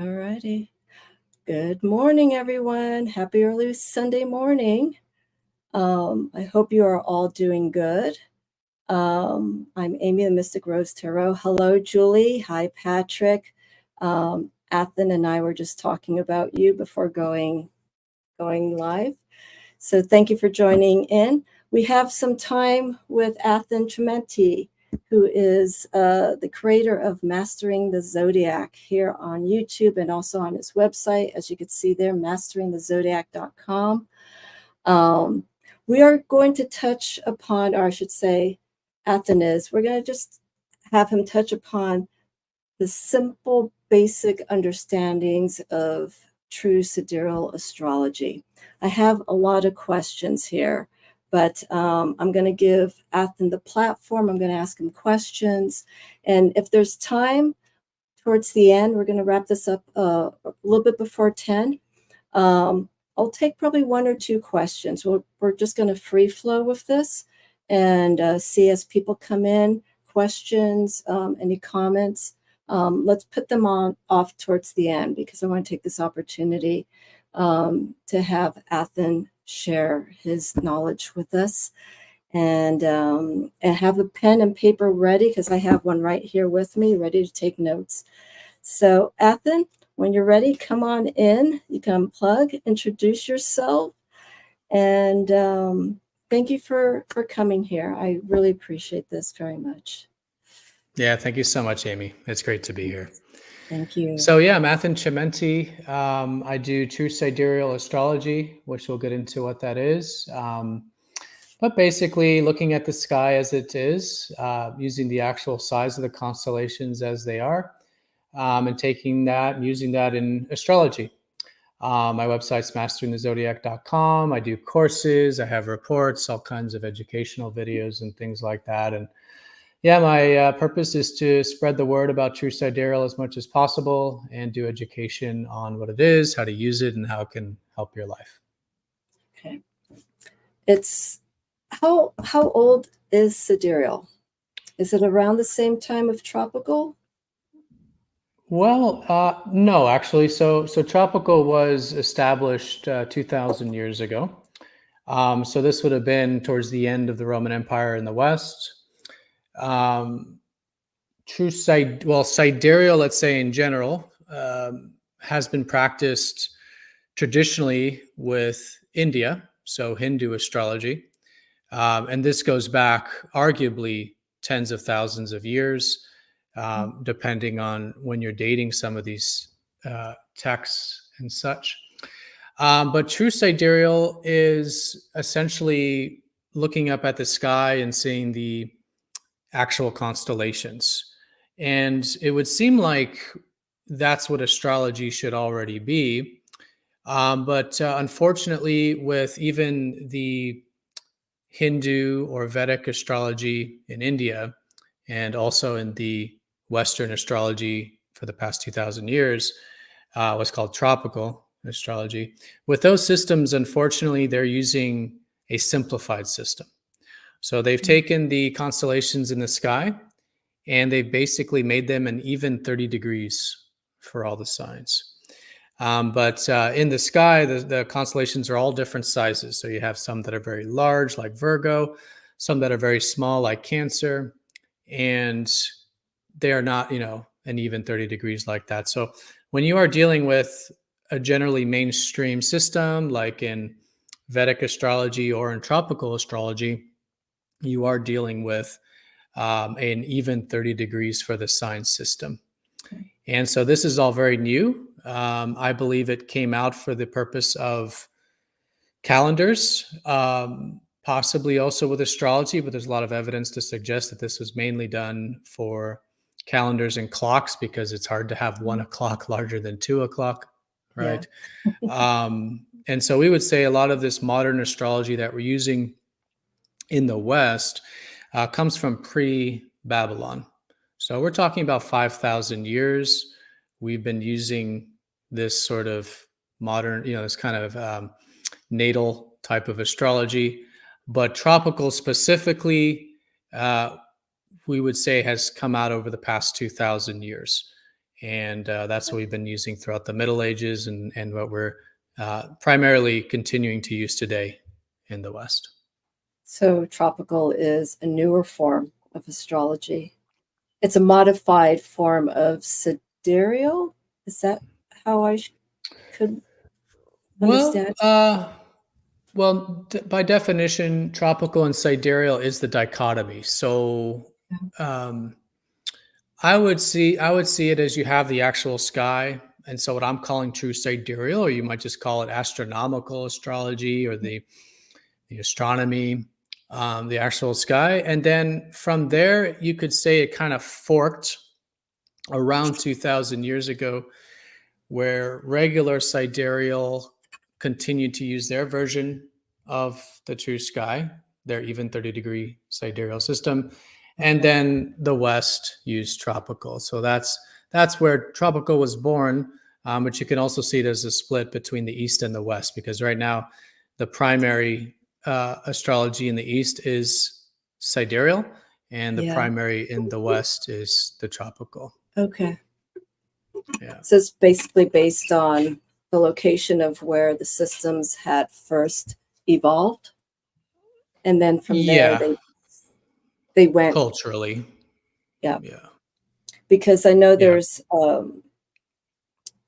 All righty. Good morning, everyone. Happy early Sunday morning. I hope you are all doing good. I'm Amy, the Mystic Rose Tarot. Hello, Julie. Hi, Patrick. Athen and I were just talking about you before going live. So thank you for joining in. We have some time with Athen Chimenti, who is the creator of Mastering the Zodiac here on YouTube and also on his website, as you can see there, masteringthezodiac.com. We are going to touch upon, or I should say, Athen is, we're going to just have him touch upon the simple, basic understandings of true sidereal astrology. I have a lot of questions here, but I'm going to give Athen the platform. I'm going to ask him questions. And if there's time towards the end, we're going to wrap this up a little bit before 10. I'll take probably one or two questions. We're just going to free flow with this and see as people come in, questions, any comments. Let's put them off towards the end because I want to take this opportunity to have Athen share his knowledge with us and have a pen and paper ready because I have one right here with me, ready to take notes. So Athen, when you're ready, come on in. You can unplug, introduce yourself, and thank you for coming here. I really appreciate this very much. Yeah, thank you so much, Amy. It's great to be here. Thank you. So yeah, I'm Athen Chimenti. I do true sidereal astrology, which we'll get into what that is. But basically looking at the sky as it is, using the actual size of the constellations as they are, and taking that and using that in astrology. My website's masteringthezodiac.com. I do courses, I have reports, all kinds of educational videos and things like that. And yeah, my purpose is to spread the word about true sidereal as much as possible and do education on what it is, how to use it, and how it can help your life. Okay. It's how old is sidereal? Is it around the same time of tropical? Well, no, actually. So tropical was established 2,000 years ago. So this would have been towards the end of the Roman Empire in the West. Sidereal, let's say in general, has been practiced traditionally with India, so Hindu astrology. And this goes back arguably tens of thousands of years, depending on when you're dating some of these texts and such. But true sidereal is essentially looking up at the sky and seeing the actual constellations. And it would seem like that's what astrology should already be. But unfortunately, with even the Hindu or Vedic astrology in India, and also in the Western astrology for the past 2,000 years, what's called tropical astrology. With those systems, unfortunately, they're using a simplified system. So they've taken the constellations in the sky and they've basically made them an even 30 degrees for all the signs. But in the sky, the constellations are all different sizes. So you have some that are very large, like Virgo, some that are very small, like Cancer, and they are not, an even 30 degrees like that. So when you are dealing with a generally mainstream system, like in Vedic astrology or in tropical astrology, you are dealing with an even 30 degrees for the sign system. And so this is all very new. I believe it came out for the purpose of calendars, possibly also with astrology, but there's a lot of evidence to suggest that this was mainly done for calendars and clocks because it's hard to have 1 o'clock larger than 2 o'clock, right? Yeah. And so we would say a lot of this modern astrology that we're using in the West comes from pre-Babylon. So we're talking about 5,000 years. We've been using this sort of modern, this kind of natal type of astrology. But tropical specifically, we would say has come out over the past 2,000 years. And that's what we've been using throughout the Middle Ages and what we're primarily continuing to use today in the West. So tropical is a newer form of astrology. It's a modified form of sidereal. Is that how I could understand? By definition, tropical and sidereal is the dichotomy. So um, I would see it as you have the actual sky, and so what I'm calling true sidereal, or you might just call it astronomical astrology or the astronomy, the actual sky, and then from there you could say it kind of forked around 2,000 years ago, where regular sidereal continued to use their version of the true sky, their even 30-degree sidereal system, and then the West used tropical. So that's where tropical was born. But you can also see there's a split between the East and the West, because right now the primary astrology in the East is sidereal, and the Yeah. primary in the West is the tropical. Okay. Yeah. So it's basically based on the location of where the systems had first evolved, and then from there Yeah. they went. Culturally. Yeah. Yeah. Because I know Yeah. there's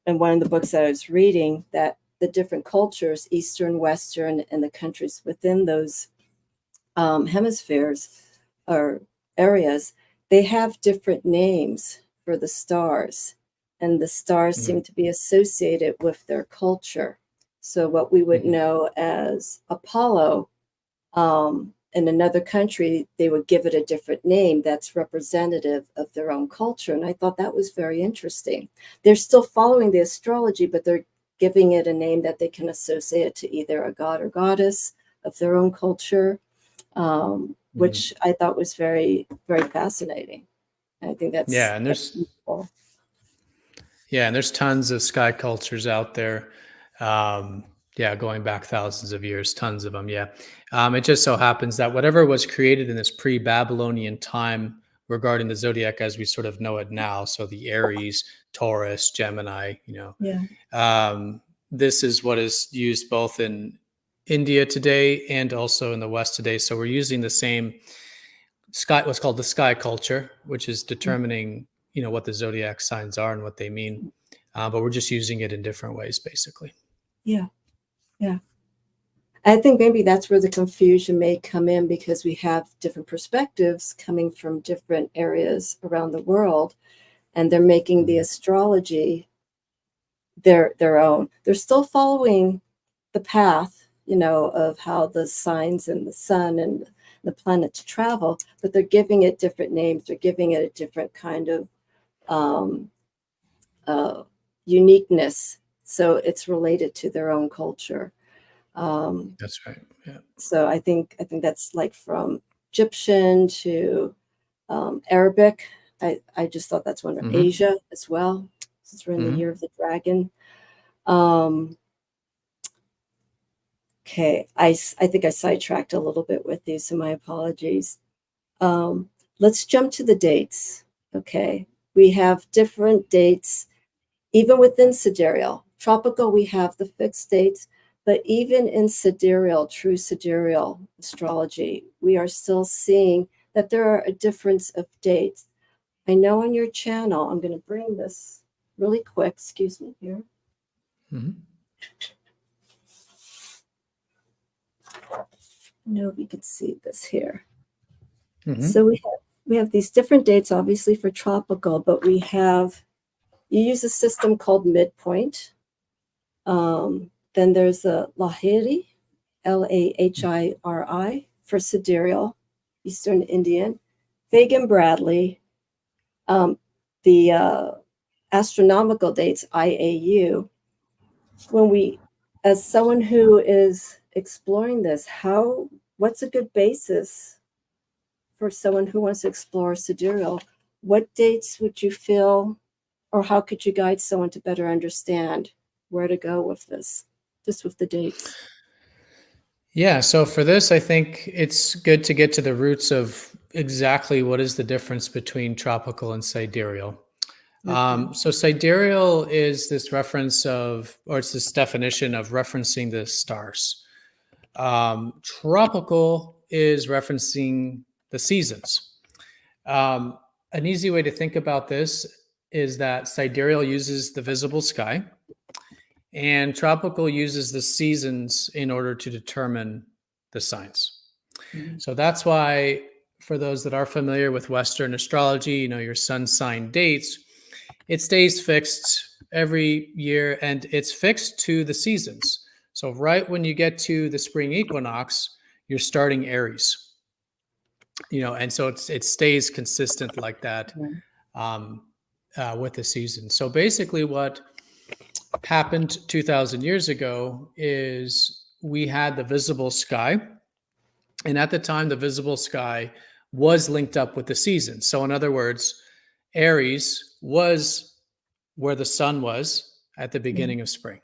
in one of the books that I was reading that the different cultures, Eastern, Western, and the countries within those hemispheres or areas, they have different names for the stars, and the stars Mhm. seem to be associated with their culture. So what we would Mhm. know as Apollo, in another country, they would give it a different name that's representative of their own culture. And I thought that was very interesting. They're still following the astrology, but they're giving it a name that they can associate it to either a god or goddess of their own culture, which I thought was very, very fascinating. I think Yeah, and that's useful. there's tons of sky cultures out there. Yeah, going back thousands of years, tons of them. Yeah. It just so happens that whatever was created in this pre-Babylonian time regarding the zodiac as we sort of know it now, so the Aries, Taurus, Gemini, Yeah. this is what is used both in India today and also in the West today. So we're using the same sky, what's called the sky culture, which is determining, what the zodiac signs are and what they mean. But we're just using it in different ways, basically. Yeah. Yeah. I think maybe that's where the confusion may come in, because we have different perspectives coming from different areas around the world, and they're making the astrology their own. They're still following the path, of how the signs and the sun and the planets travel, but they're giving it different names. They're giving it a different kind of um, uniqueness, so it's related to their own culture. That's right. Yeah. So I think that's like from Egyptian to Arabic. I just thought that's one of Mm-hmm. Asia as well, since we're in the Mm-hmm. year of the dragon. Um, okay, I think I sidetracked a little bit with these, so my apologies. Um, let's jump to the dates. Okay, we have different dates, even within sidereal. Tropical, we have the fixed dates, but even in sidereal, true sidereal astrology, we are still seeing that there are a difference of dates. I know on your channel, I'm going to bring this really quick. Excuse me here. Mm-hmm. I know if you could see this here. Mm-hmm. So we have these different dates, obviously for tropical, but you use a system called midpoint. Then there's a Lahiri, Lahiri, for sidereal, Eastern Indian, Fagan Bradley, the astronomical dates, IAU. As someone who is exploring this, what's a good basis for someone who wants to explore sidereal? What dates would you feel, or how could you guide someone to better understand where to go with this, just with the dates? Yeah. So for this, I think it's good to get to the roots of exactly what is the difference between tropical and sidereal. Okay. So sidereal is this reference of, or it's this definition of referencing the stars. Tropical is referencing the seasons. An easy way to think about this is that sidereal uses the visible sky and tropical uses the seasons in order to determine the signs. Mhm. So that's why, for those that are familiar with Western astrology, your sun sign dates, it stays fixed every year and it's fixed to the seasons. So, right when you get to the spring equinox, you're starting Aries, and so it stays consistent like that Right. um, with the season. So, basically, what happened 2000 years ago is we had the visible sky. And at the time, the visible sky was linked up with the seasons. So, in other words, Aries was where the sun was at the Mhm. beginning of spring.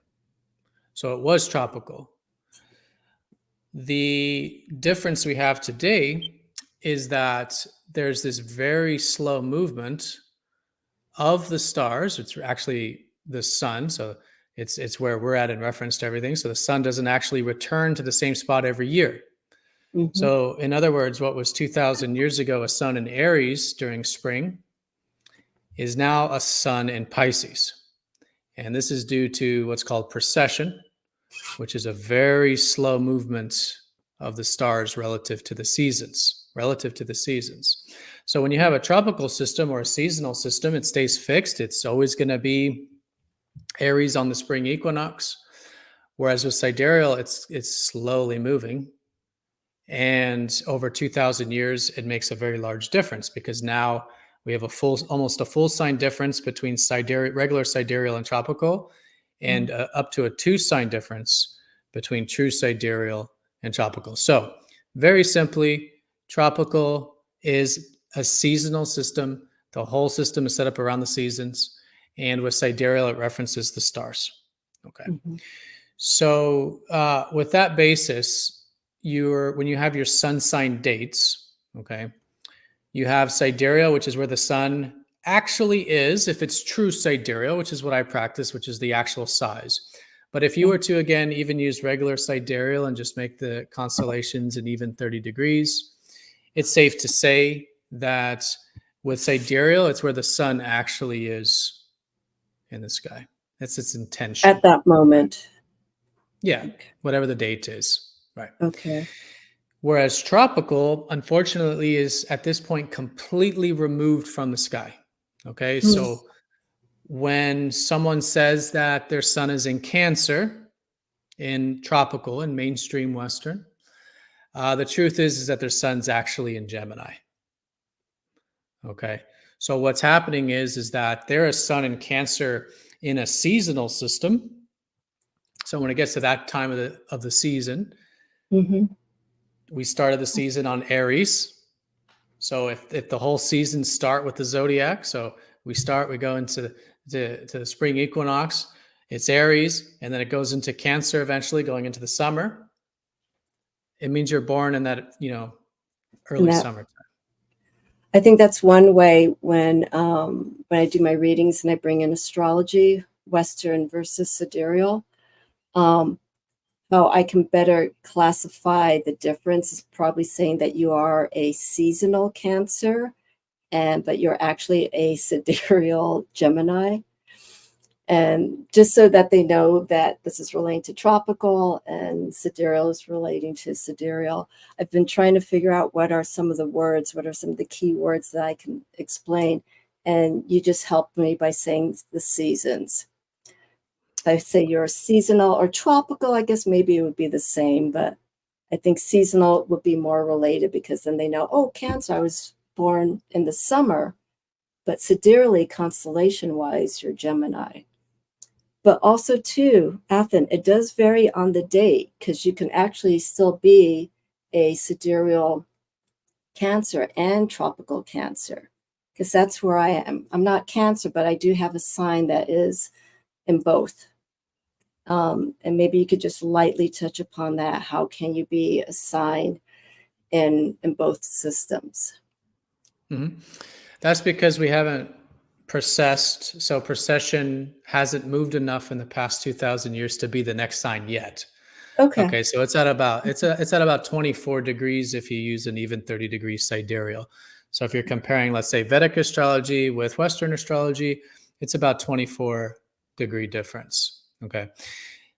So, it was tropical. The difference we have today is that there's this very slow movement of the stars. It's actually the sun. So, it's where we're at in reference to everything. So, the sun doesn't actually return to the same spot every year. Mhm. So, in other words, what was 2000 years ago a sun in Aries during spring is now a sun in Pisces. And this is due to what's called precession, which is a very slow movement of the stars relative to the seasons, So, when you have a tropical system or a seasonal system, it stays fixed. It's always going to be Aries on the spring equinox. Whereas with sidereal, it's slowly moving. And over 2000 years, it makes a very large difference because now we have almost a full sign difference between regular sidereal and tropical, and up to a 2 sign difference between true sidereal and tropical. So, very simply, tropical is a seasonal system. The whole system is set up around the seasons. And with sidereal, it references the stars. Okay. Mhm. So, with that basis, when you have your sun sign dates, okay, you have sidereal, which is where the sun actually is, if it's true sidereal, which is what I practice, which is the actual size. But if you were to, again, even use regular sidereal and just make the constellations an even 30 degrees, it's safe to say that with sidereal, it's where the sun actually is in the sky. That's its intention. At that moment. Yeah, Okay. whatever the date is. Right. Okay. Whereas tropical, unfortunately, is at this point completely removed from the sky. Okay. Hmm. So when someone says that their sun is in Cancer in tropical and mainstream Western, the truth is that their sun's actually in Gemini. Okay. So what's happening is that they're a sun in Cancer in a seasonal system. So when it gets to that time of the season, Mhm. we started the season on Aries. So if the whole season start with the Zodiac, so we go into the spring equinox, it's Aries, and then it goes into Cancer eventually, going into the summer. It means you're born in that, And early that summertime. I think that's one way when I do my readings and I bring in astrology, Western versus sidereal, um, how I can better classify the difference is probably saying that you are a seasonal Cancer, but you're actually a sidereal Gemini. And just so that they know that this is relating to tropical and sidereal is relating to sidereal, I've been trying to figure out what are some of the words, what are some of the key words that I can explain. And you just helped me by saying the seasons. If I say you're seasonal or tropical, I guess maybe it would be the same, but I think seasonal would be more related because then they know, oh, Cancer, I was born in the summer, but sidereally, constellation-wise, you're Gemini. But also too, Athen, it does vary on the date because you can actually still be a sidereal Cancer and tropical Cancer because that's where I am. I'm not Cancer, but I do have a sign that is in both. And maybe you could just lightly touch upon that. How can you be a sign in both systems? Mhm. That's because we haven't precessed. So precession hasn't moved enough in the past 2,000 years to be the next sign yet. Okay. Okay, so it's at about 24 degrees if you use an even 30-degree sidereal. So if you're comparing, let's say, Vedic astrology with Western astrology, it's about 24-degree difference. Okay.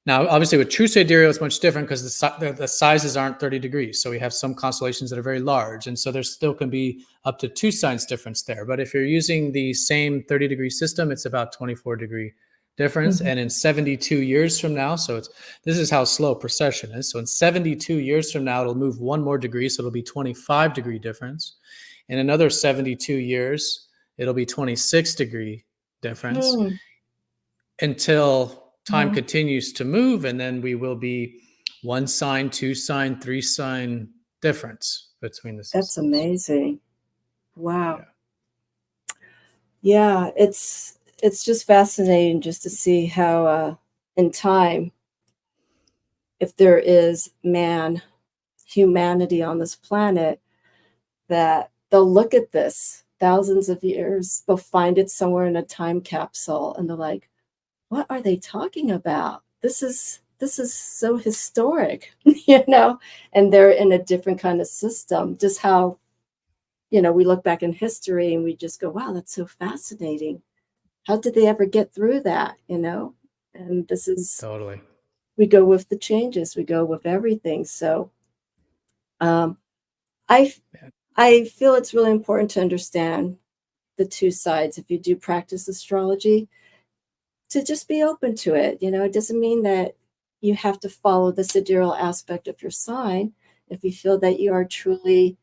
Now, obviously, with true sidereal, it's much different because the sizes aren't 30 degrees. So we have some constellations that are very large. And so there still can be up to 2 signs difference there. But if you're using the same 30-degree system, it's about 24-degree difference. And in 72 years from now, so this is how slow precession is. So in 72 years from now, it'll move 1 more degree. So it'll be 25-degree difference. In another 72 years, it'll be 26-degree difference until time continues to move, and then we will be 1 sign, 2 sign, 3 sign difference between the systems. That's amazing. Wow. Yeah, it's just fascinating just to see how in time, if there is humanity on this planet, that they'll look at this thousands of years, they'll find it somewhere in a time capsule, and they're like, what are they talking about? This is so historic, and they're in a different kind of system. Just how, we look back in history and we just go, wow, that's so fascinating. How did they ever get through that, And this is totally. We go with the changes, we go with everything. So I feel it's really important to understand the 2 sides if you do practice astrology, to just be open to it. It doesn't mean that you have to follow the sidereal aspect of your sign. If you feel that you are truly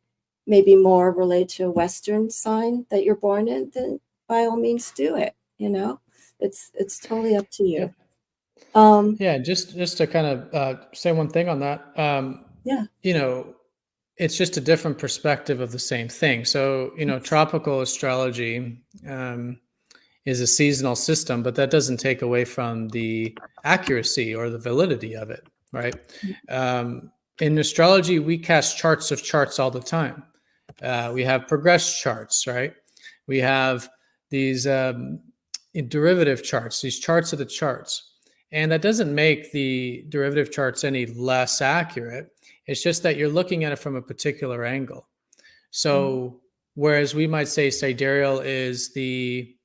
maybe more related to a Western sign that you're born in, then by all means do it. It's totally up to you. Just to kind of say one thing on that. It's just a different perspective of the same thing. So, tropical astrology is a seasonal system, but that doesn't take away from the accuracy or the validity of it, right? In astrology, we cast charts of charts all the time. We have progressed charts, right? We have these derivative charts, these charts of the charts. And that doesn't make the derivative charts any less accurate. It's just that you're looking at it from a particular angle. So whereas we might say sidereal is the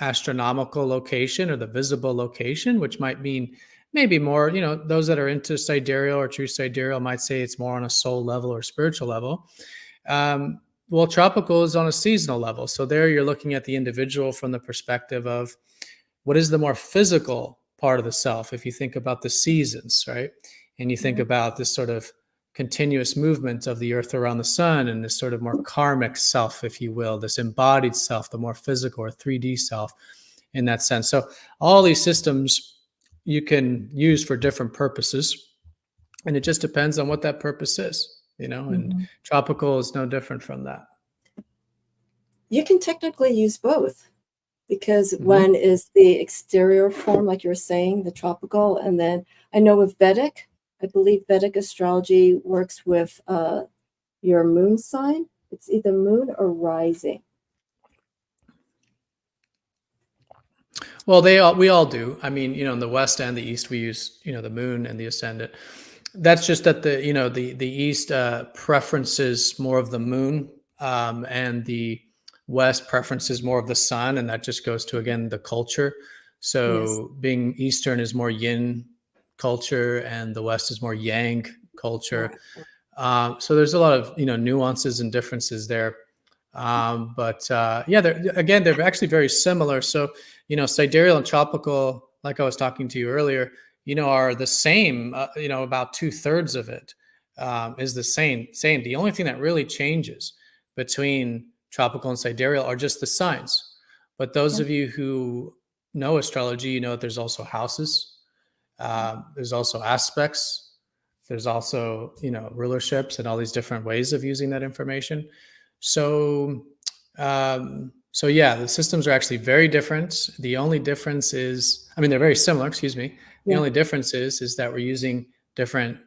astronomical location or the visible location, which might mean maybe more, those that are into sidereal or true sidereal might say it's more on a soul level or spiritual level. Well, tropical is on a seasonal level. So there you're looking at the individual from the perspective of what is the more physical part of the self. If you think about the seasons, right? And you think about this sort of continuous movement of the earth around the sun and this sort of more karmic self, if you will, this embodied self, the more physical or 3D self in that sense. So all these systems you can use for different purposes, and it just depends on what that purpose is, and tropical is no different from that. You can technically use both, because one is the exterior form, like you were saying, the tropical, and then I know with Vedic, I believe Vedic astrology works with your moon sign. It's either moon or rising. Well, we all do. I mean, in the West and the East, we use, the moon and the ascendant. That's just that the East preferences more of the moon, and the West preferences more of the sun, and that just goes to, again, the culture. So being Eastern is more yin culture, and the West is more yang culture. So there's a lot of nuances and differences there. But they're actually very similar. So sidereal and tropical, like I was talking to you earlier, are the same. About 2/3 of it is the same. The only thing that really changes between tropical and sidereal are just the signs. But those of you who know astrology, that there's also houses, there's also aspects, there's also rulerships, and all these different ways of using that information. So the systems are actually very different. The only difference is, they're very similar, excuse me. The only difference is that we're using different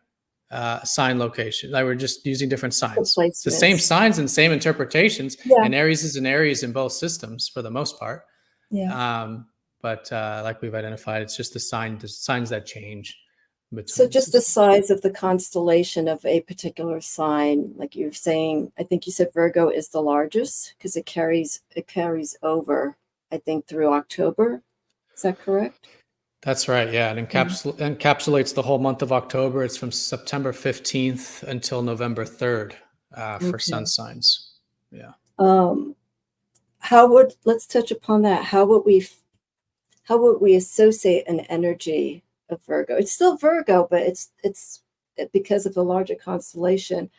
sign locations. Like, we're just using different signs. It's the same signs and same interpretations. And Aries is an Aries in both systems for the most part. Yeah. But like we've identified, it's just the signs that change So between. just the size of the constellation of a particular sign, like you're saying, I think you said Virgo is the largest because it carries over, I think, through October. Is that correct? That's right. Yeah, it Yeah. encapsulates the whole month of October. It's from September 15th until November 3rd for sun Okay. signs. Yeah. Let's touch upon that. How would we associate an energy of Virgo? It's still Virgo, but it's because of the larger constellation.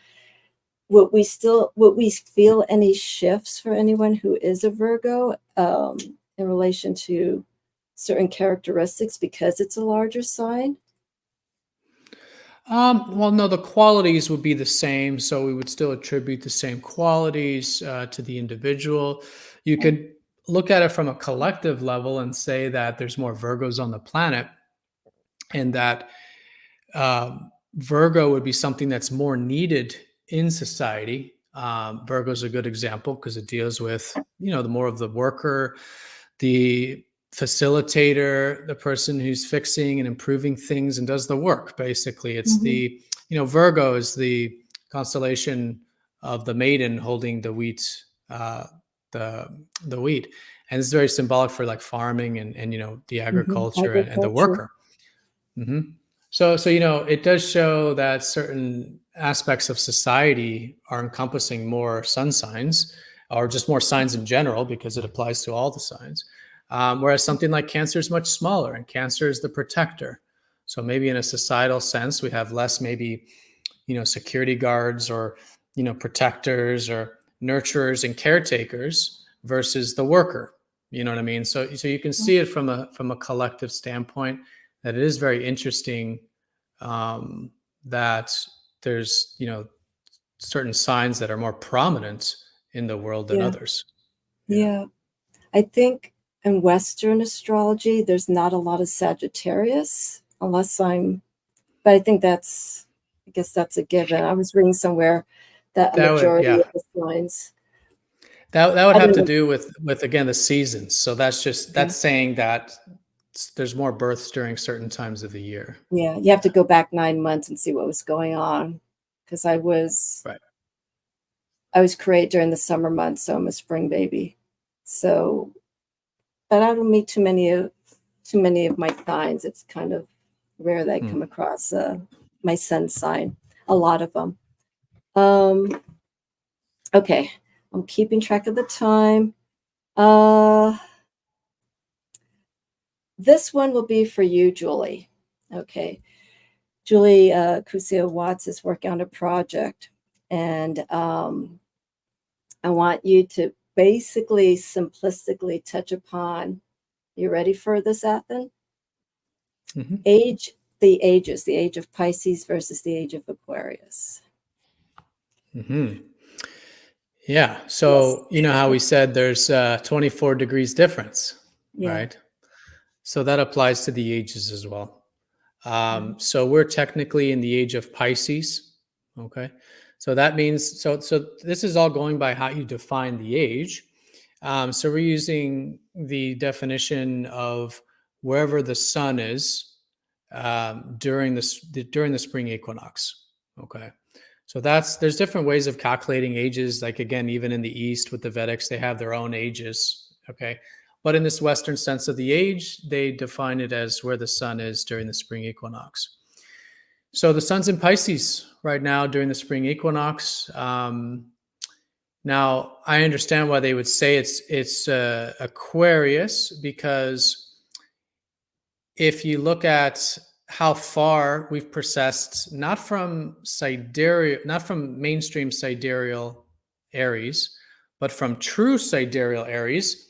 Would we feel any shifts for anyone who is a Virgo in relation to certain characteristics because it's a larger sign? Well, no, the qualities would be the same. So we would still attribute the same qualities to the individual. You could look at it from a collective level and say that there's more Virgos on the planet, and that Virgo would be something that's more needed in society. Virgo is a good example because it deals with, the more of the worker, the facilitator, the person who's fixing and improving things and does the work. Basically, it's Mm-hmm. Virgo is the constellation of the maiden holding the wheat, the wheat, and it's very symbolic for like farming and the Mm-hmm. agriculture and the Agriculture. worker. Hmm. So it does show that certain aspects of society are encompassing more sun signs, or just more signs in general, because it applies to all the signs. Whereas something like Cancer is much smaller, and Cancer is the protector. So maybe in a societal sense, we have less maybe security guards or protectors or nurturers and caretakers versus the worker. You know what I mean? So you can see it from a collective standpoint, that it is very interesting, that there's certain signs that are more prominent in the world than Yeah. others. Yeah. I think in Western astrology, there's not a lot of Sagittarius, but I guess that's a given. I was reading somewhere that a That would majority yeah of the signs, that would I have don't to know. do with again the seasons. So that's saying that there's more births during certain times of the year. Yeah, you have to go back 9 months and see what was going on because Right. I was created during the summer months, so I'm a spring baby. So, but I don't meet too many of my signs. It's kind of rare that I Hmm. come across my sun sign. A lot of them. Um, okay, I'm keeping track of the time. This one will be for you, Julie. Okay. Julie Kusio Watts is working on a project, and I want you to basically simplistically touch upon. You ready for this, Athen? Mm-hmm. The age of Pisces versus the age of Aquarius. Mm-hmm. Yeah. Yes. So you know how we said there's 24 degrees difference, Yeah. right? So that applies to the ages as well. Yeah. So we're technically in the age of Pisces. Okay. So that means, so this is all going by how you define the age. So we're using the definition of wherever the sun is during the spring equinox. Okay. So there's different ways of calculating ages. Like again, even in the East with the Vedics, they have their own ages. Okay. But in this Western sense of the age, they define it as where the sun is during the spring equinox. So the sun's in Pisces right now during the spring equinox. Now I understand why they would say it's Aquarius, because if you look at how far we've processed, not from mainstream sidereal Aries, but from true sidereal Aries,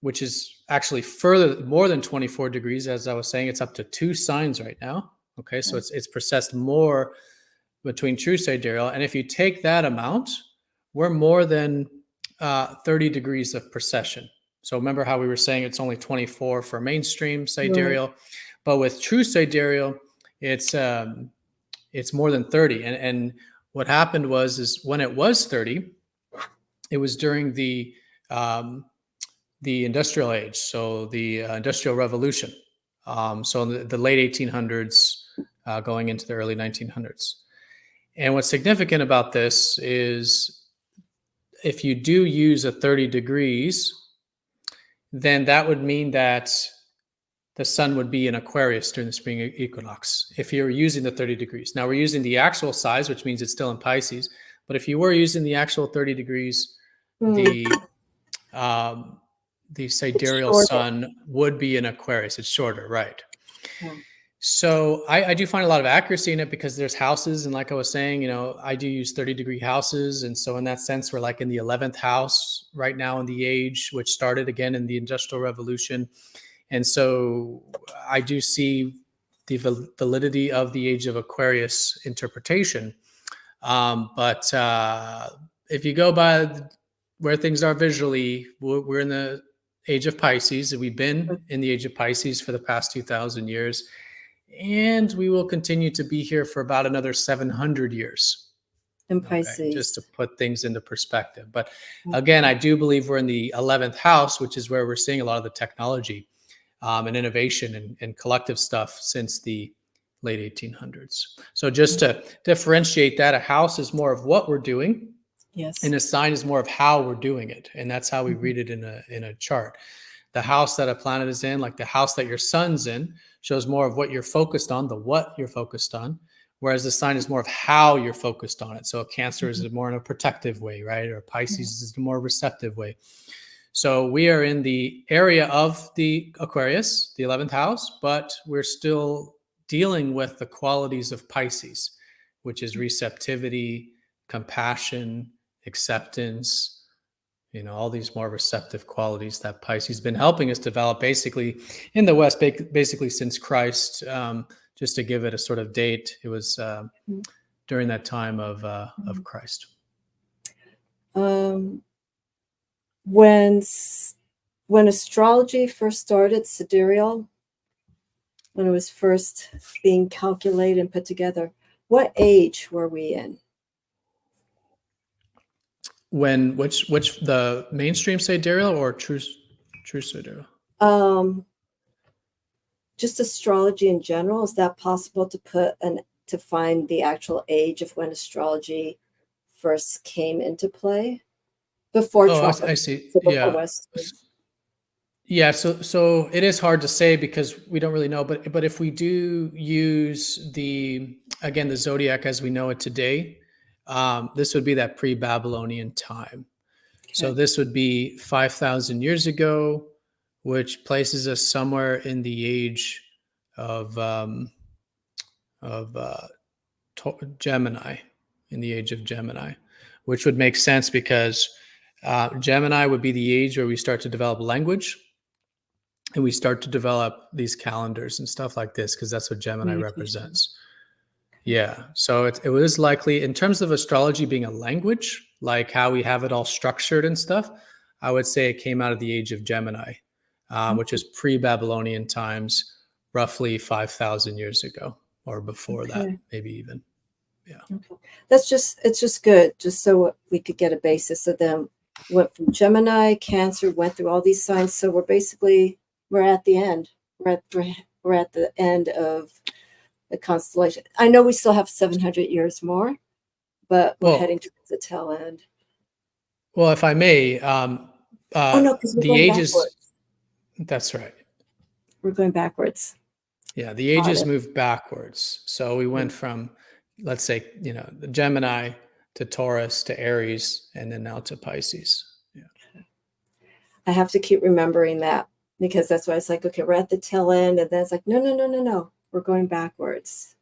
which is actually further, more than 24 degrees. As I was saying, it's up to 2 signs right now. Okay, so it's processed more between true sidereal, and if you take that amount, we're more than 30 degrees of precession. So remember how we were saying it's only 24 for mainstream Right. sidereal, but with true sidereal, it's more than 30. And what happened is when it was 30, it was during the the industrial age, so the industrial revolution. So in the late 1800s, going into the early 1900s. And what's significant about this is if you do use a 30 degrees, then that would mean that the sun would be in Aquarius during the spring equinox if you're using the 30 degrees. Now we're using the actual size, which means it's still in Pisces. But if you were using the actual 30 degrees, the sidereal sun would be in Aquarius. It's shorter, right? Yeah. So I do find a lot of accuracy in it because there's houses. And like I was saying, I do use 30-degree houses. And so in that sense, we're like in the 11th house right now in the age, which started again in the Industrial Revolution. And so I do see the validity of the age of Aquarius interpretation. But if you go by where things are visually, we're in the age of Pisces. And we've been in the age of Pisces for the past 2,000 years. And we will continue to be here for about another 700 years. In Pisces. Okay, just to put things into perspective. But again, I do believe we're in the 11th house, which is where we're seeing a lot of the technology and innovation and collective stuff since the late 1800s. So just to differentiate that, a house is more of what we're doing. Yes. And a sign is more of how we're doing it. And that's how we read it in a chart. The house that a planet is in, like the house that your sun's in, shows more of what you're focused on, the what you're focused on, whereas the sign is more of how you're focused on it. So Cancer is more in a protective way, right? Or Pisces is a more receptive way. So we are in the area of the Aquarius, the 11th house, but we're still dealing with the qualities of Pisces, which is receptivity, compassion, acceptance, all these more receptive qualities that Pisces has been helping us develop basically in the West, basically since Christ. Just to give it a sort of date, it was during that time of Christ. When astrology first started, sidereal, when it was first being calculated and put together, what age were we in? Which the mainstream sidereal or true sidereal? Just astrology in general. Is that possible to find the actual age of when astrology first came into play? Before I see. Yeah. So it is hard to say because we don't really know. But if we do use the Zodiac as we know it today, this would be that pre-Babylonian time. Okay. So this would be 5,000 years ago, which places us somewhere in the age of Gemini, in the age of Gemini, which would make sense because Gemini would be the age where we start to develop language and we start to develop these calendars and stuff like this, because that's what Gemini represents. Yeah. So it was likely, in terms of astrology being a language, like how we have it all structured and stuff, I would say it came out of the age of Gemini, which is pre-Babylonian times, roughly 5,000 years ago or before that, maybe even. Yeah. Okay. It's just good, just so we could get a basis of them. Went from Gemini, Cancer, went through all these signs. So we're at the end. We're at the end of the constellation. I know we still have 700 years more, but we're heading towards the tail end. Well, if I may, no, because we're going backwards. That's right. We're going backwards. Yeah, the ages move backwards. So we went from, let's say, the Gemini to Taurus to Aries, and then now to Pisces. Yeah. I have to keep remembering that, because that's why it's like, okay, we're at the tail end, and then it's like, no, we're going backwards.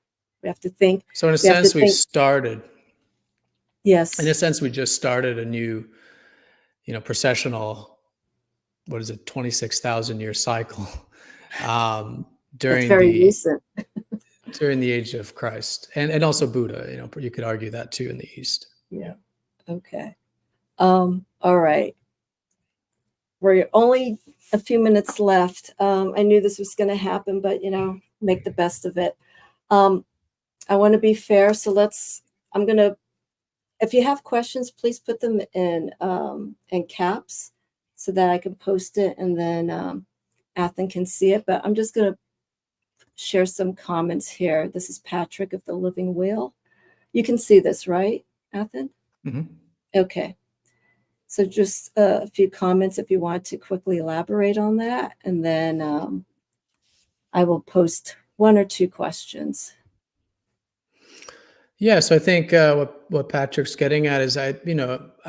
We have to think. So in a sense, we've started. Yes. In a sense, we just started a new, processional, 26,000 year cycle during recent. during the age of Christ and also Buddha. You could argue that too in the East. Yeah. Okay. All right. We're only a few minutes left. I knew this was going to happen, but make the best of it. I want to be fair, so if you have questions, please put them in caps, so that I can post it, and then Athen can see it. But I'm just going to share some comments here. This is Patrick of the Living Wheel. You can see this, right, Athen? Mm-hmm. Okay. So just a few comments if you want to quickly elaborate on that, and then I will post one or two questions. Yeah, so I think what Patrick's getting at is I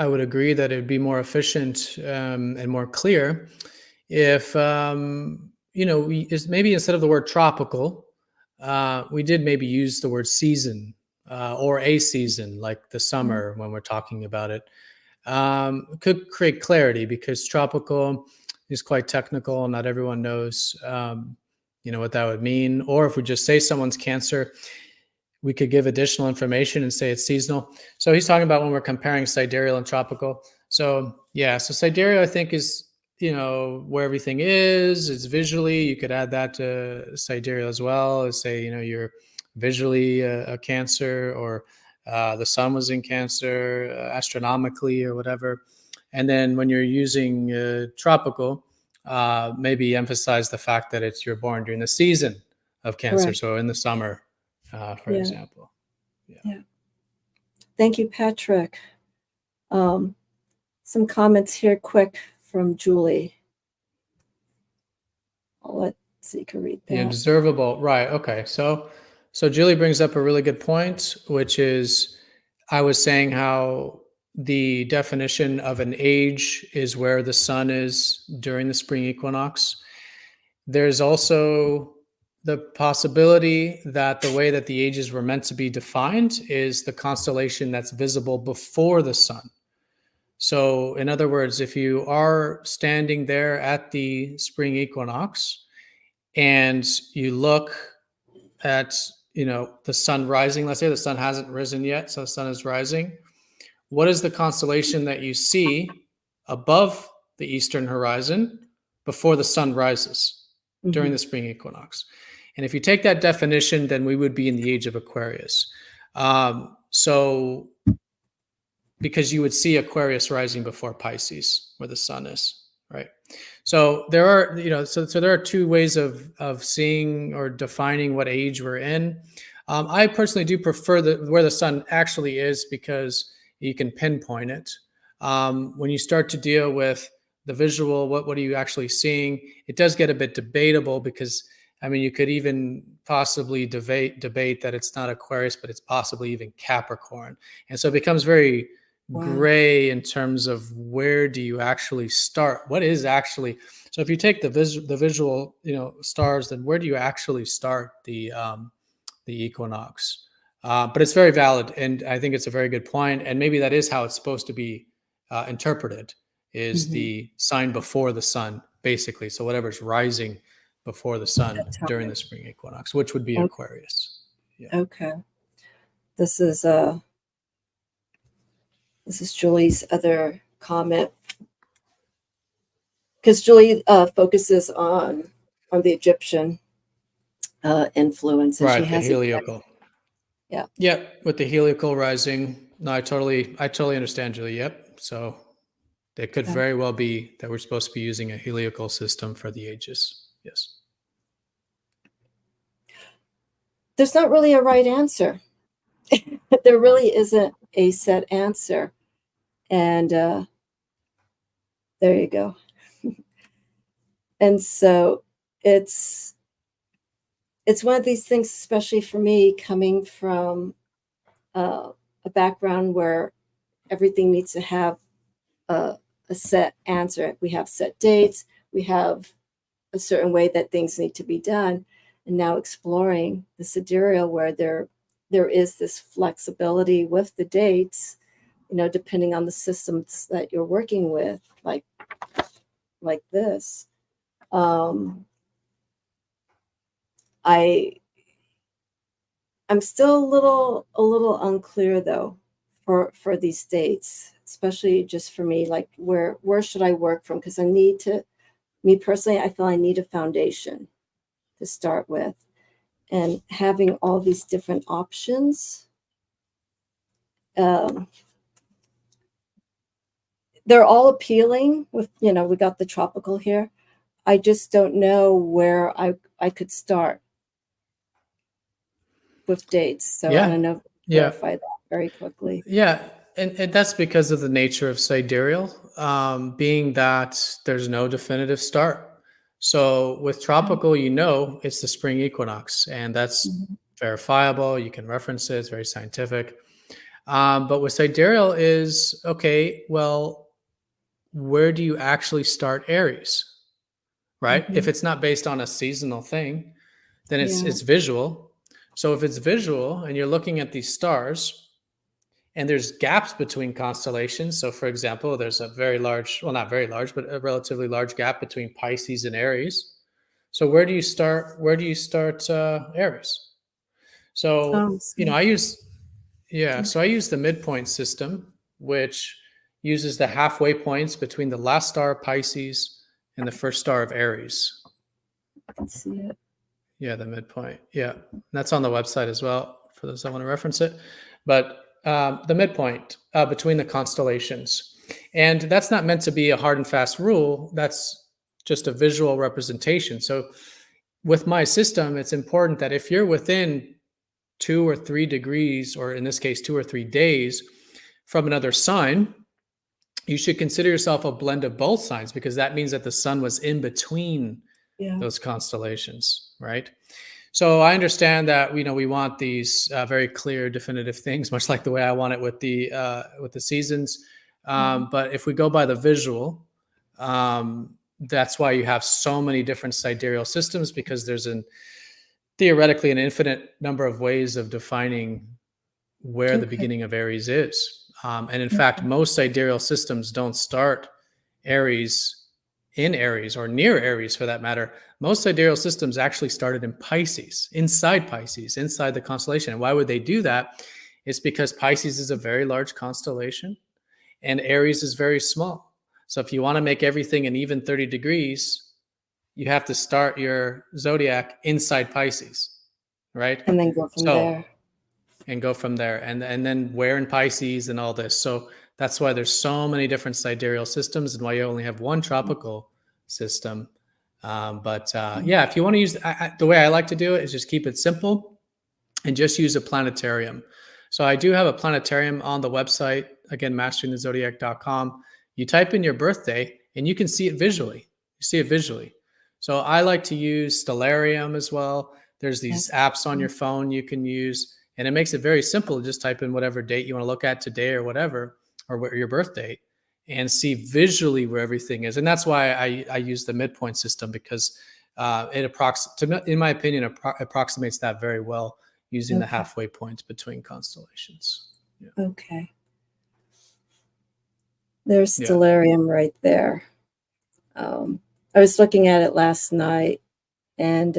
would agree that it'd be more efficient and more clear if maybe instead of the word tropical, we did maybe use the word season or a season, like the summer when we're talking about it. Could create clarity, because tropical is quite technical. Not everyone knows what that would mean. Or if we just say someone's Cancer, we could give additional information and say it's seasonal. So he's talking about when we're comparing sidereal and tropical. So yeah, so sidereal I think is where everything is. It's visually. You could add that to sidereal as well, as say you're visually a Cancer, or the sun was in Cancer astronomically or whatever. And then when you're using tropical, maybe emphasize the fact that you're born during the season of Cancer, Correct. so in the summer. For Yeah. example. Yeah. Thank you, Patrick. Some comments here quick from Julie. Let's see, you can read that. The observable, right. Okay. So Julie brings up a really good point, which is I was saying how the definition of an age is where the sun is during the spring equinox. There's also the possibility that the way that the ages were meant to be defined is the constellation that's visible before the sun. So, in other words, if you are standing there at the spring equinox and you look at, the sun rising, let's say the sun hasn't risen yet, so the sun is rising. What is the constellation that you see above the eastern horizon before the sun rises during the spring equinox? And if you take that definition, then we would be in the age of Aquarius. So because you would see Aquarius rising before Pisces, where the sun is, right? So there are, so there are two ways of seeing or defining what age we're in. I personally do prefer where the sun actually is, because you can pinpoint it. When you start to deal with the visual, what are you actually seeing? It does get a bit debatable, because you could even possibly debate that it's not Aquarius, but it's possibly even Capricorn. And so it becomes very gray in terms of where do you actually start? What is actually, so if you take the visual, stars, then where do you actually start the equinox? But it's very valid, and I think it's a very good point. And maybe that is how it's supposed to be interpreted, is the sign before the sun, basically. So whatever's rising before the sun during the spring equinox, which would be Aquarius. Yeah. Okay. This is Julie's other comment, because Julie focuses on the Egyptian influence, and right, she has the heliacal. Yeah, with the heliacal rising. No, I totally understand, Julie. Yep. So it could very well be that we're supposed to be using a heliacal system for the ages. Yes. There's not really a right answer. There really isn't a set answer. And there you go. And so it's one of these things, especially for me, coming from a background where everything needs to have a set answer. We have set dates. We have a certain way that things need to be done. And now exploring the sidereal, where there is this flexibility with the dates, depending on the systems that you're working with, like this. I'm still a little unclear though for these dates, especially just for me, like where should I work from? Because me personally, I feel I need a foundation to start with, and having all these different options, they're all appealing with, we got the tropical here. I just don't know where I could start with dates. So I Yeah. don't know if you Yeah. clarify that very quickly. Yeah. And that's because of the nature of sidereal, being that there's no definitive start. So with tropical, it's the spring equinox, and that's Mhm. verifiable. You can reference it, it's very scientific. But with sidereal is okay, well, where do you actually start Aries? Right? If Mhm. it's not based on a seasonal thing, then it's Yeah. it's visual. So if it's visual and you're looking at these stars and there's gaps between constellations, so for example, there's a very large, well, not very large, but a relatively large gap between Pisces and Aries. So where do you start? Where do you start Aries? So Oh, so, I use okay. so I use the midpoint system, which uses the halfway points between the last star of Pisces and the first star of Aries. I can see it. Yeah, the midpoint. Yeah, that's on the website as well for those that want to reference it. But the midpoint between the constellations, and that's not meant to be a hard and fast rule. That's just a visual representation. So with my system, it's important that if you're within 2 or 3 degrees, or in this case, 2 or 3 days from another sign, you should consider yourself a blend of both signs, because that means that the sun was in between Yeah. those constellations, right? So I understand that we want these very clear, definitive things, much like the way I want it with the seasons. Mhm. But if we go by the visual, that's why you have so many different sidereal systems, because there's theoretically an infinite number of ways of defining where the Okay. beginning of Aries is. And in fact, Okay. most sidereal systems don't start Aries in Aries, or near Aries for that matter. Most sidereal systems actually started in Pisces, inside the constellation. And why would they do that? It's because Pisces is a very large constellation and Aries is very small. So if you want to make everything an even 30 degrees, you have to start your zodiac inside Pisces, right? And then go from So there. and go from there, and then where in Pisces and all this. So that's why there's so many different sidereal systems, and why you only have one tropical system. But Mhm. yeah, if you want to use the way I like to do it is just keep it simple and just use a planetarium. So I do have a planetarium on the website, again, masteringthezodiac.com. You type in your birthday and you can see it visually. You see it visually. So I like to use Stellarium as well. There's these Yes. apps on your phone you can use, and it makes it very simple. Just type in whatever date you want to look at today or whatever, or your birth date, and see visually where everything is. And that's why I use the midpoint system, because in my opinion, approximates that very well, using the Okay. halfway points between constellations. Yeah. Okay. There's Yeah. Stellarium right there. I was looking at it last night, and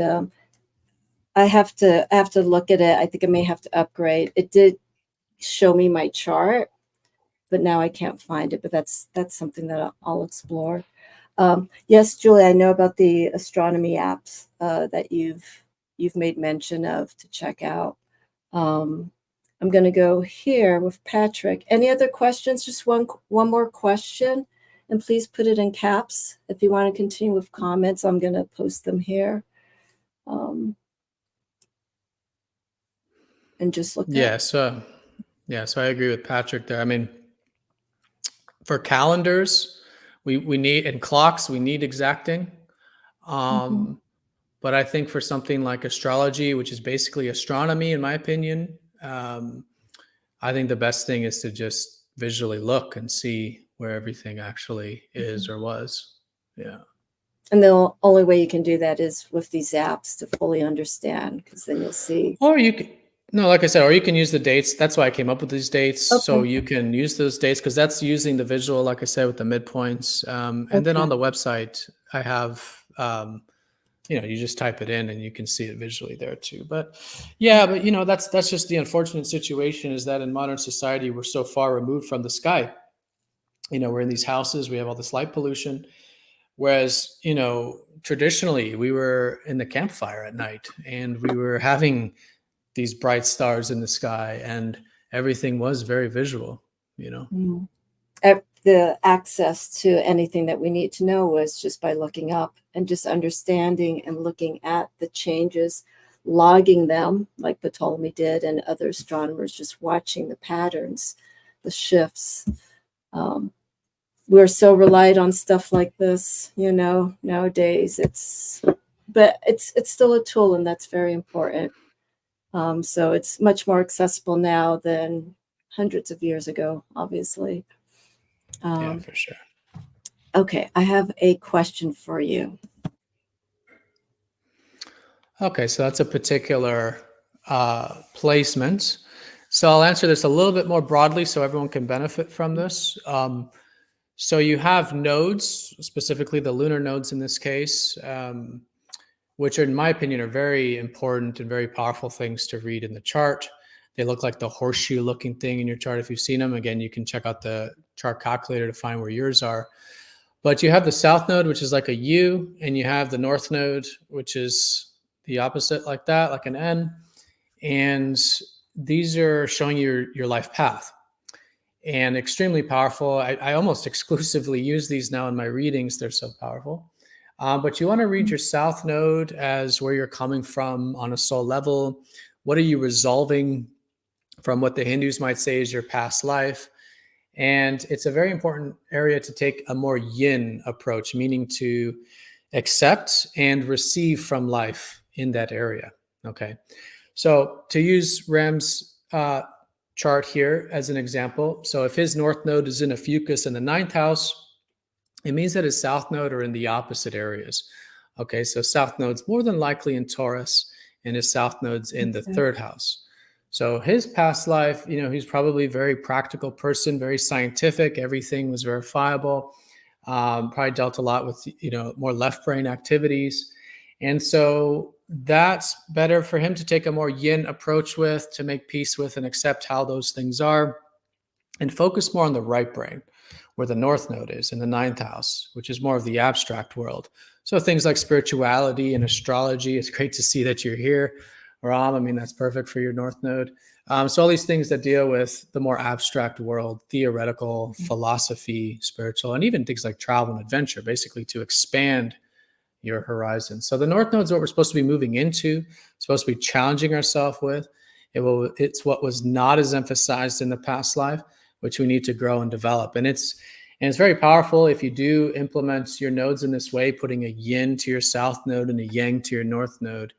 I have to look at it. I think I may have to upgrade. It did show me my chart, but now I can't find it. But that's something that I'll explore. Yes, Julie, I know about the astronomy apps that you've made mention of to check out. Um, I'm going to go here with Patrick. Any other questions? Just one more question, and please put it in caps. If you want to continue with comments, I'm going to post them here, and just look up. Yeah. So I agree with Patrick there. I mean, for calendars, we need, and clocks, we need exacting. Mhm. Um, but I think for something like astrology, which is basically astronomy, in my opinion, I think the best thing is to just visually look and see where everything actually is Mhm. or was. Yeah. And the only way you can do that is with these apps to fully understand, because then you'll see. Or you can, no, like I said, or you can use the dates. That's why I came up with these dates. So Okay. you can use those dates, because that's using the visual, like I said, with the midpoints. And then on Okay. the website, I have, you just type it in and you can see it visually there too. But yeah, but that's just the unfortunate situation, is that in modern society, we're so far removed from the sky. We're in these houses, we have all this light pollution. Whereas, traditionally we were in the campfire at night and we were having these bright stars in the sky, and everything was very visual. Mm. the access to anything that we need to know was just by looking up and just understanding and looking at the changes, logging them like Ptolemy did and other astronomers, just watching the patterns, the shifts. We're so relied on stuff like this, nowadays. But it's still a tool, and that's very important. So it's much more accessible now than hundreds of years ago, obviously. Yeah, for sure. Okay, I have a question for you. Okay, so that's a particular placement. So I'll answer this a little bit more broadly so everyone can benefit from this. So you have nodes, specifically the lunar nodes in this case, which are, in my opinion, are very important and very powerful things to read in the chart. They look like the horseshoe looking thing in your chart. If you've seen them, again, you can check out the chart calculator to find where yours are. But you have the south node, which is like a U, and you have the north node, which is the opposite, like that, like an N. And these are showing your life path, and extremely powerful. I almost exclusively use these now in my readings. They're so powerful. But you want to read your south node as where you're coming from on a soul level. What are you resolving from what the Hindus might say is your past life? And it's a very important area to take a more yin approach, meaning to accept and receive from life in that area. Okay. So to use Ram's chart here as an example. So if his north node is in a fucus in the 9th house, it means that his south node are in the opposite areas. Okay, so south node's more than likely in Taurus, and his south node's in the 3rd house. So his past life, he's probably a very practical person, very scientific. Everything was verifiable. Probably dealt a lot with, more left brain activities. And so that's better for him to take a more yin approach with, to make peace with and accept how those things are, and focus more on the right brain, where the north node is in the 9th house, which is more of the abstract world. So things like spirituality and astrology. It's great to see that you're here, Ram. I mean, that's perfect for your north node. So all these things that deal with the more abstract world, theoretical, philosophy, spiritual, and even things like travel and adventure, basically to expand your horizon. So the north node is what we're supposed to be moving into, supposed to be challenging ourselves with. It's what was not as emphasized in the past life, which we need to grow and develop. And it's very powerful if you do implement your nodes in this way, putting a yin to your south node and a yang to your north node.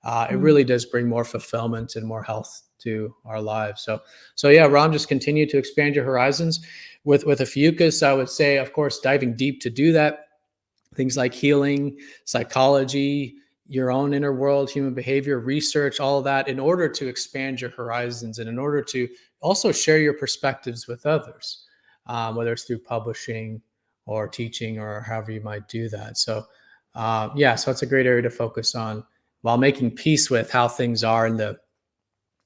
It really does bring more fulfillment and more health to our lives. So yeah, Ram, just continue to expand your horizons. With a fucus, I would say, of course, diving deep to do that. Things like healing, psychology, your own inner world, human behavior, research, all of that, in order to expand your horizons and in order to also share your perspectives with others, whether it's through publishing or teaching or however you might do that. So so it's a great area to focus on while making peace with how things are in the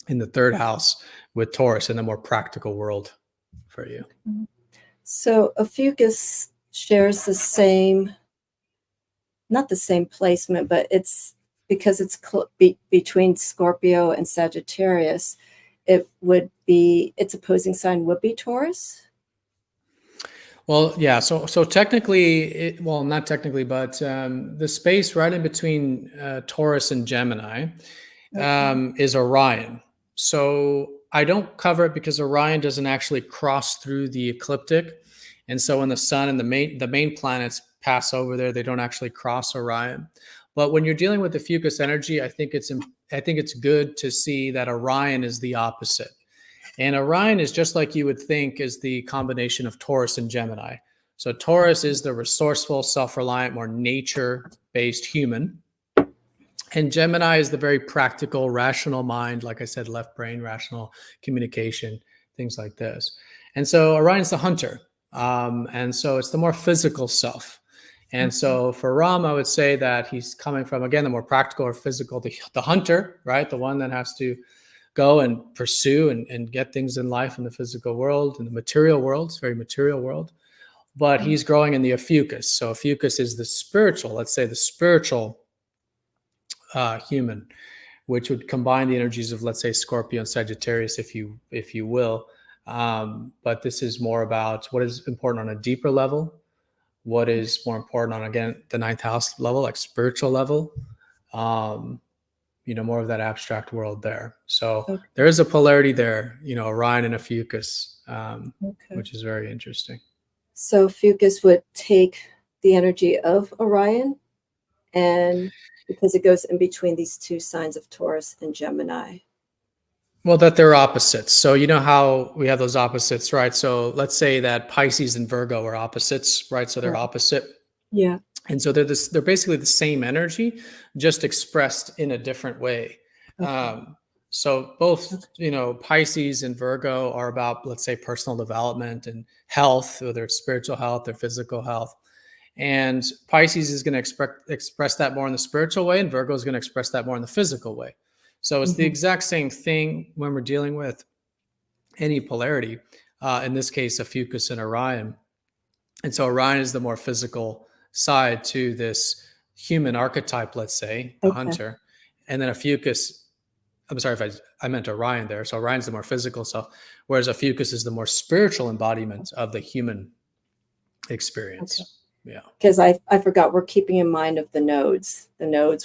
3rd house with Taurus in the more practical world for you. So a fucus shares not the same placement, but it's because it's between Scorpio and Sagittarius. Its opposing sign would be Taurus. Well, yeah. So technically, not technically, but the space right in between Taurus and Gemini is Orion. So I don't cover it because Orion doesn't actually cross through the ecliptic, and so when the sun and the main planets pass over there, they don't actually cross Orion. But when you're dealing with the fucus energy, I think it's good to see that Orion is the opposite. And Orion is just like you would think is the combination of Taurus and Gemini. So Taurus is the resourceful, self-reliant, more nature-based human. And Gemini is the very practical, rational mind, like I said, left brain, rational communication, things like this. And so Orion's the hunter. And so it's the more physical self. And so for Ram, I would say that he's coming from, again, the more practical or physical, the hunter, right? The one that has to go and pursue and get things in life in the physical world, in the material world. It's a very material world. But he's growing in the Ophiuchus. So Ophiuchus is the spiritual, let's say the spiritual human, which would combine the energies of, let's say, Scorpio and Sagittarius, if you will. But this is more about what is important on a deeper level, what is more important on, again, the ninth house level, like spiritual level, more of that abstract world there. So Okay. there is a polarity there, Orion and a Fucus, Okay. which is very interesting. So Fucus would take the energy of Orion, and because it goes in between these two signs of Taurus and Gemini. Well, that they're opposites. So you know how we have those opposites, right? So let's say that Pisces and Virgo are opposites, right? So they're opposite. Yeah. And so they're basically the same energy, just expressed in a different way. Okay. So both, Pisces and Virgo are about, let's say, personal development and health, whether it's spiritual health or physical health. And Pisces is going to express that more in the spiritual way, and Virgo is going to express that more in the physical way. So it's the exact same thing when we're dealing with any polarity, in this case, a Fucus and Orion. And so Orion is the more physical side to this human archetype, let's say, the hunter. And then a Fucus, I'm sorry if I meant Orion there. So Orion's the more physical self, whereas a Fucus is the more spiritual embodiment of the human experience. Okay. Yeah. Because I forgot, we're keeping in mind of the nodes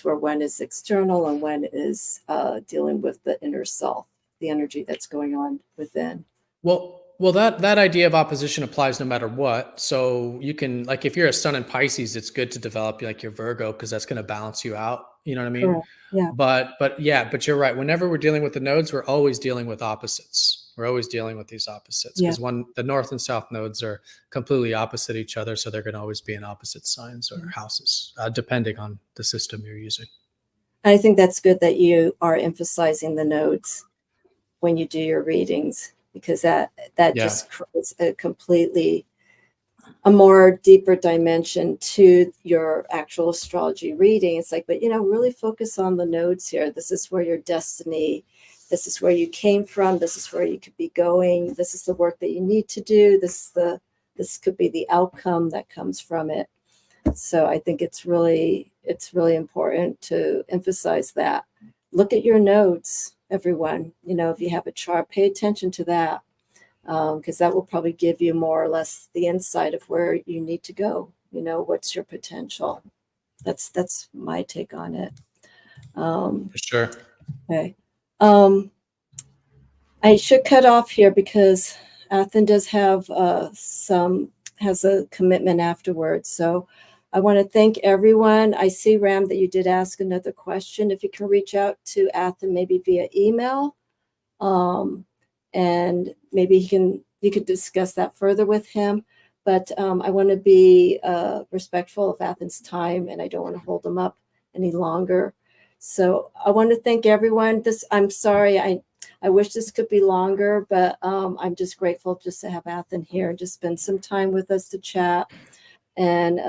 where one is external and one is dealing with the inner self, the energy that's going on within. Well, that idea of opposition applies no matter what. So you can, like, if you're a sun in Pisces, it's good to develop like your Virgo, because that's going to balance you out. You know what I mean? Correct. Yeah. But you're right. Whenever we're dealing with the nodes, we're always dealing with opposites. We're always dealing with these opposites, because the north and south nodes are completely opposite each other. So they're going to always be in opposite signs or houses, depending on the system you're using. I think that's good that you are emphasizing the nodes when you do your readings, because that just creates a more deeper dimension to your actual astrology reading. It's like, but really focus on the nodes here. This is where your destiny, this is where you came from, this is where you could be going, this is the work that you need to do, this could be the outcome that comes from it. So I think it's really important to emphasize that. Look at your nodes, everyone. If you have a chart, pay attention to that, because that will probably give you more or less the insight of where you need to go. What's your potential. That's my take on it. For sure. Okay. I should cut off here because Athen does have has a commitment afterwards. So I want to thank everyone. I see, Ram, that you did ask another question. If you can reach out to Athen, maybe via email, and maybe you could discuss that further with him. But I want to be respectful of Athen's time, and I don't want to hold him up any longer. So I want to thank everyone. I'm sorry, I wish this could be longer, but I'm just grateful just to have Athen here and just spend some time with us to chat and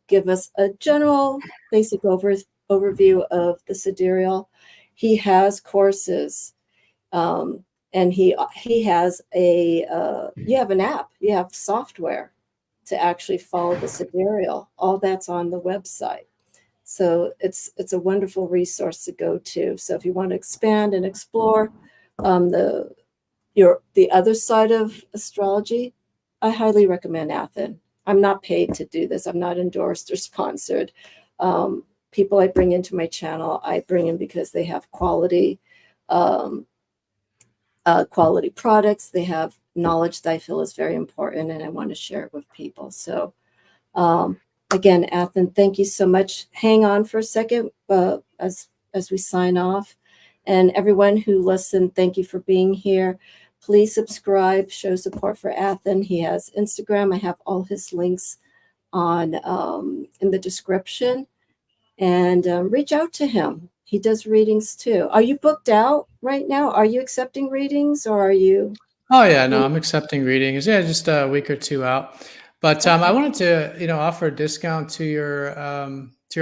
give us a general basic overview of the sidereal. He has courses, and he has you have an app, you have software to actually follow the sidereal. All that's on the website. So it's a wonderful resource to go to. So if you want to expand and explore the other side of astrology, I highly recommend Athen. I'm not paid to do this. I'm not endorsed or sponsored. People I bring into my channel, I bring in because they have quality products. They have knowledge that I feel is very important, and I want to share it with people. So again, Athen, thank you so much. Hang on for a second as we sign off. And everyone who listened, thank you for being here. Please subscribe, show support for Athen. He has Instagram. I have all his links on in the description. And reach out to him. He does readings too. Are you booked out right now? Are you accepting readings, or are you? Oh yeah, no, I'm accepting readings. Yeah, just a week or two out. But I wanted to, offer a discount to your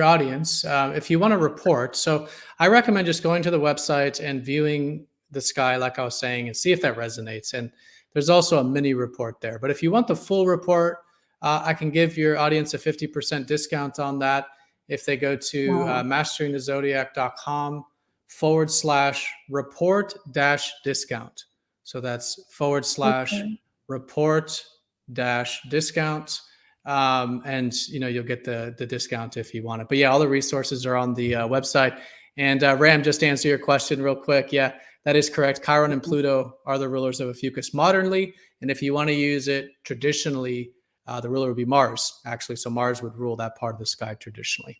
audience if you want to report. So I recommend just going to the website and viewing the sky, like I was saying, and see if that resonates. And there's also a mini report there. But if you want the full report, I can give your audience a 50% discount on that if they go to masteringthezodiac.com/report-discount. So that's Okay. /report-discount. And you'll get the discount if you want it. But yeah, all the resources are on the website. And Ram, just to answer your question real quick, yeah, that is correct. Chiron and Pluto are the rulers of Ophiuchus modernly, and if you want to use it traditionally, the ruler would be Mars, actually. So Mars would rule that part of the sky traditionally.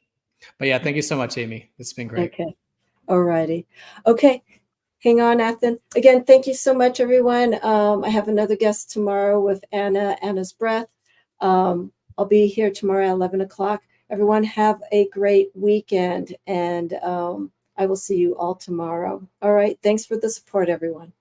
But yeah, thank you so much, Amy. It's been great. Okay. All righty. Okay. Hang on, Athen. Again, thank you so much, everyone. I have another guest tomorrow with Anna's Breath. I'll be here tomorrow at 11 o'clock. Everyone have a great weekend, and I will see you all tomorrow. All right. Thanks for the support, everyone.